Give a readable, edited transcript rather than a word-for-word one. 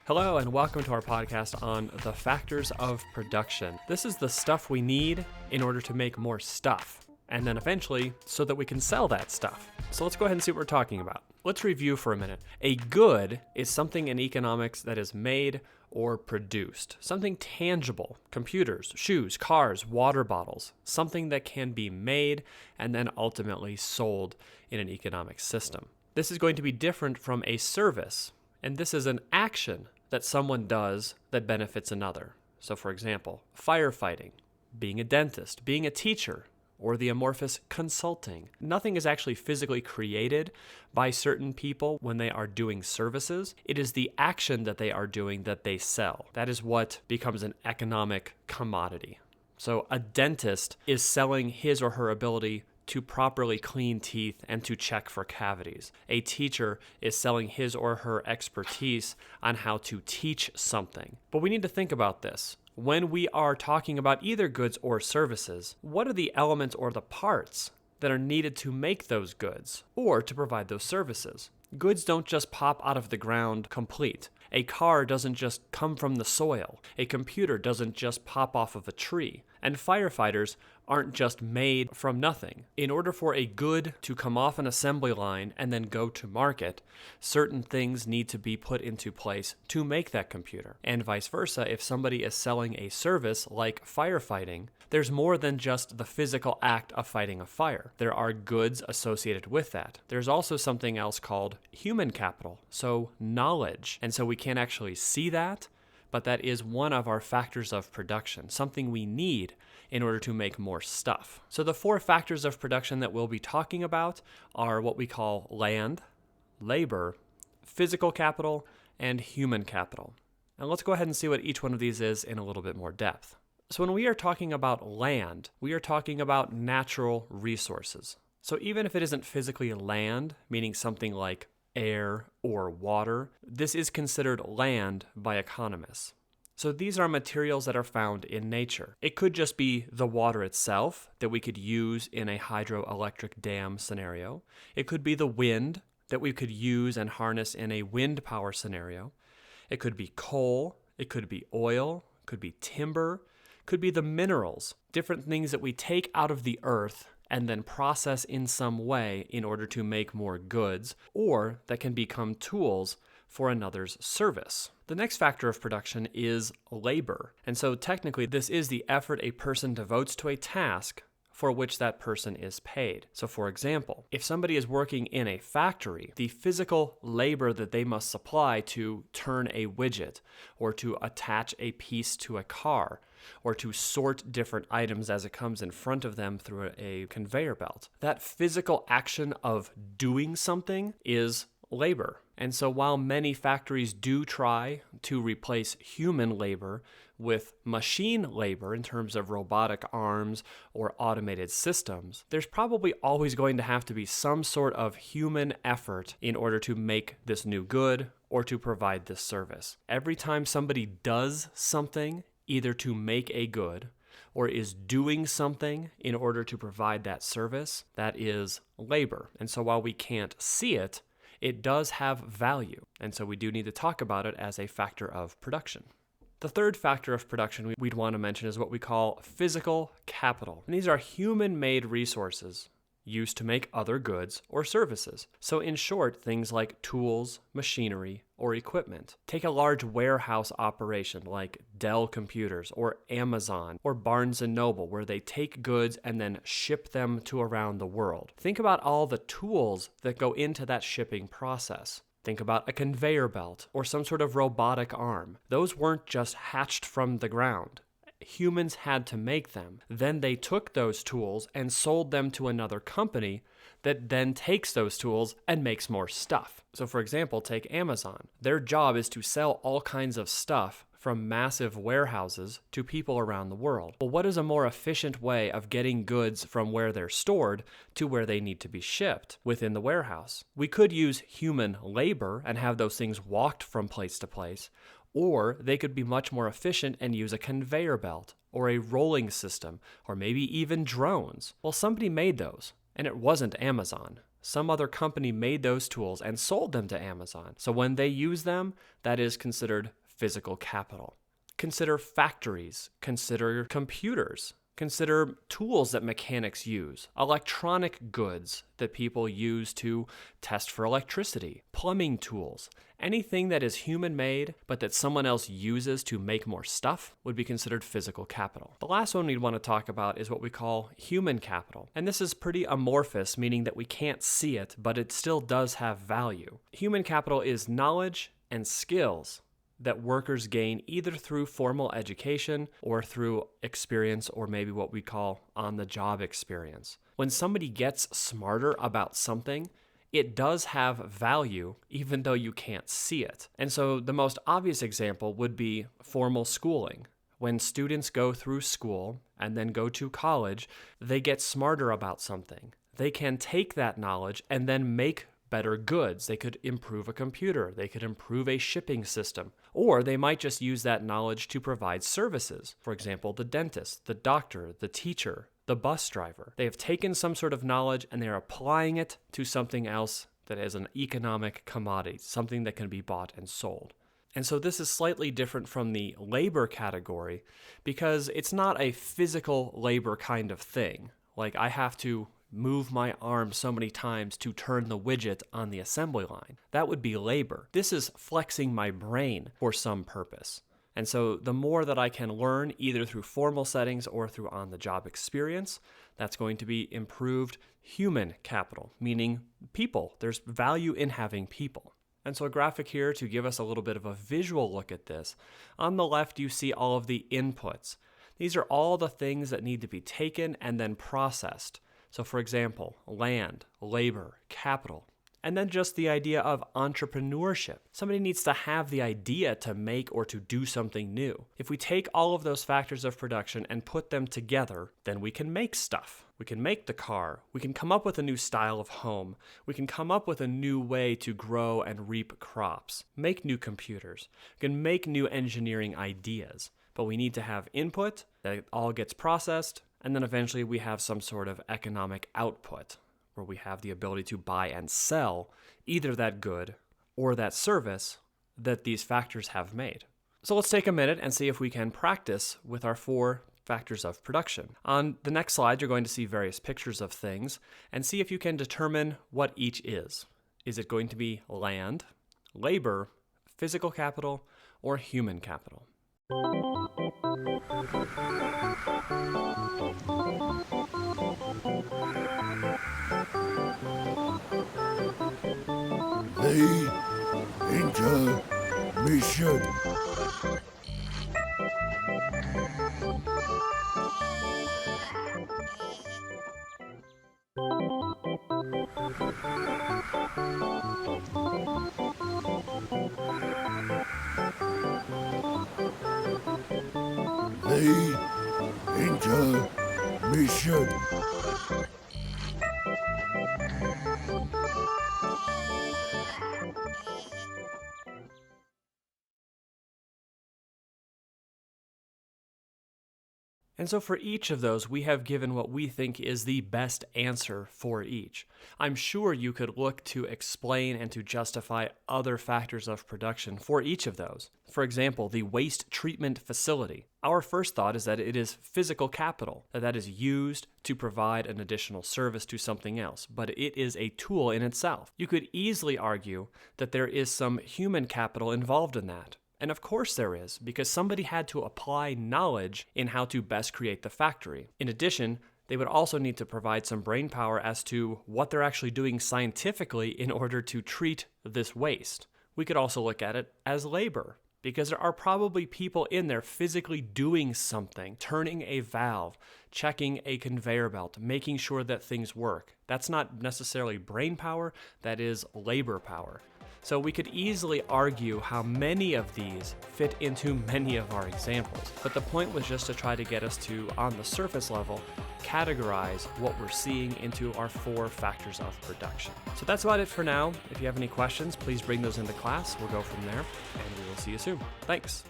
Hello and welcome to our podcast on the factors of production. This is the stuff we need in order to make more stuff, and then eventually so that we can sell that stuff. So let's go ahead and see what we're talking about. Let's review for a minute. A good is something in economics that is made or produced. Something tangible, computers, shoes, cars, water bottles, something that can be made and then ultimately sold in an economic system. This is going to be different from a service, and this is an action that someone does that benefits another. So for example, firefighting, being a dentist, being a teacher, or the amorphous consulting. Nothing is actually physically created by certain people when they are doing services. It is the action that they are doing that they sell. That is what becomes an economic commodity. So a dentist is selling his or her ability to properly clean teeth and to check for cavities. A teacher is selling his or her expertise on how to teach something. But we need to think about this. When we are talking about either goods or services, what are the elements or the parts that are needed to make those goods or to provide those services? Goods don't just pop out of the ground complete. A car doesn't just come from the soil. A computer doesn't just pop off of a tree. And firefighters aren't just made from nothing. In order for a good to come off an assembly line and then go to market, certain things need to be put into place to make that computer. And vice versa, if somebody is selling a service like firefighting, there's more than just the physical act of fighting a fire. There are goods associated with that. There's also something else called human capital, so knowledge. And so we can't actually see that, but that is one of our factors of production, something we need in order to make more stuff. So the four factors of production that we'll be talking about are what we call land, labor, physical capital, and human capital. And let's go ahead and see what each one of these is in a little bit more depth. So when we are talking about land, we are talking about natural resources. So even if it isn't physically land, meaning something like air or water, this is considered land by economists. So these are materials that are found in nature. It could just be the water itself that we could use in a hydroelectric dam scenario. It could be the wind that we could use and harness in a wind power scenario. It could be coal. It could be oil. It could be timber. It could be the minerals, different things that we take out of the earth and then process in some way in order to make more goods, or that can become tools for another's service. The next factor of production is labor. And so technically, this is the effort a person devotes to a task for which that person is paid. So for example, if somebody is working in a factory, the physical labor that they must supply to turn a widget, or to attach a piece to a car, or to sort different items as it comes in front of them through a conveyor belt, that physical action of doing something is labor. And so while many factories do try to replace human labor with machine labor in terms of robotic arms or automated systems, there's probably always going to have to be some sort of human effort in order to make this new good or to provide this service. Every time somebody does something, either to make a good or is doing something in order to provide that service, that is labor. And so while we can't see it, it does have value, and so we do need to talk about it as a factor of production. The third factor of production we'd want to mention is what we call physical capital. And these are human-made resources used to make other goods or services. So in short, things like tools, machinery, or equipment. Take a large warehouse operation like Dell Computers or Amazon or Barnes & Noble, where they take goods and then ship them to around the world. Think about all the tools that go into that shipping process. Think about a conveyor belt or some sort of robotic arm. Those weren't just hatched from the ground. Humans had to make them. Then they took those tools and sold them to another company that then takes those tools and makes more stuff. So for example, take Amazon. Their job is to sell all kinds of stuff from massive warehouses to people around the world. Well, what is a more efficient way of getting goods from where they're stored to where they need to be shipped within the warehouse? We could use human labor and have those things walked from place to place, or they could be much more efficient and use a conveyor belt or a rolling system or maybe even drones. Well, somebody made those, and it wasn't Amazon. Some other company made those tools and sold them to Amazon. So when they use them, that is considered physical capital. Consider factories, consider computers, consider tools that mechanics use, electronic goods that people use to test for electricity, plumbing tools. Anything that is human-made but that someone else uses to make more stuff would be considered physical capital. The last one we'd want to talk about is what we call human capital. And this is pretty amorphous, meaning that we can't see it, but it still does have value. Human capital is knowledge and skills that workers gain either through formal education or through experience, or maybe what we call on-the-job experience. When somebody gets smarter about something, it does have value even though you can't see it. And so the most obvious example would be formal schooling. When students go through school and then go to college, they get smarter about something. They can take that knowledge and then make better goods. They could improve a computer. They could improve a shipping system. Or they might just use that knowledge to provide services. For example, the dentist, the doctor, the teacher, the bus driver. They have taken some sort of knowledge and they're applying it to something else that is an economic commodity, something that can be bought and sold. And so this is slightly different from the labor category because it's not a physical labor kind of thing. Like I have to move my arm so many times to turn the widget on the assembly line. That would be labor. This is flexing my brain for some purpose. And so the more that I can learn either through formal settings or through on-the-job experience, that's going to be improved human capital, meaning people. There's value in having people. And so a graphic here to give us a little bit of a visual look at this. On the left, you see all of the inputs. These are all the things that need to be taken and then processed. So for example, land, labor, capital, and then just the idea of entrepreneurship. Somebody needs to have the idea to make or to do something new. If we take all of those factors of production and put them together, then we can make stuff. We can make the car. We can come up with a new style of home. We can come up with a new way to grow and reap crops, make new computers. We can make new engineering ideas. But we need to have input that all gets processed, and then eventually we have some sort of economic output where we have the ability to buy and sell either that good or that service that these factors have made. So let's take a minute and see if we can practice with our 4 factors of production. On the next slide, you're going to see various pictures of things and see if you can determine what each is. Is it going to be land, labor, physical capital, or human capital? The intermission. The intermission. And so for each of those, we have given what we think is the best answer for each. I'm sure you could look to explain and to justify other factors of production for each of those. For example, the waste treatment facility. Our first thought is that it is physical capital, that is used to provide an additional service to something else, but it is a tool in itself. You could easily argue that there is some human capital involved in that. And of course there is, because somebody had to apply knowledge in how to best create the factory. In addition, they would also need to provide some brain power as to what they're actually doing scientifically in order to treat this waste. We could also look at it as labor, because there are probably people in there physically doing something, turning a valve, checking a conveyor belt, making sure that things work. That's not necessarily brain power, that is labor power. So we could easily argue how many of these fit into many of our examples. But the point was just to try to get us to, on the surface level, categorize what we're seeing into our 4 factors of production. So that's about it for now. If you have any questions, please bring those into class. We'll go from there, and we will see you soon. Thanks.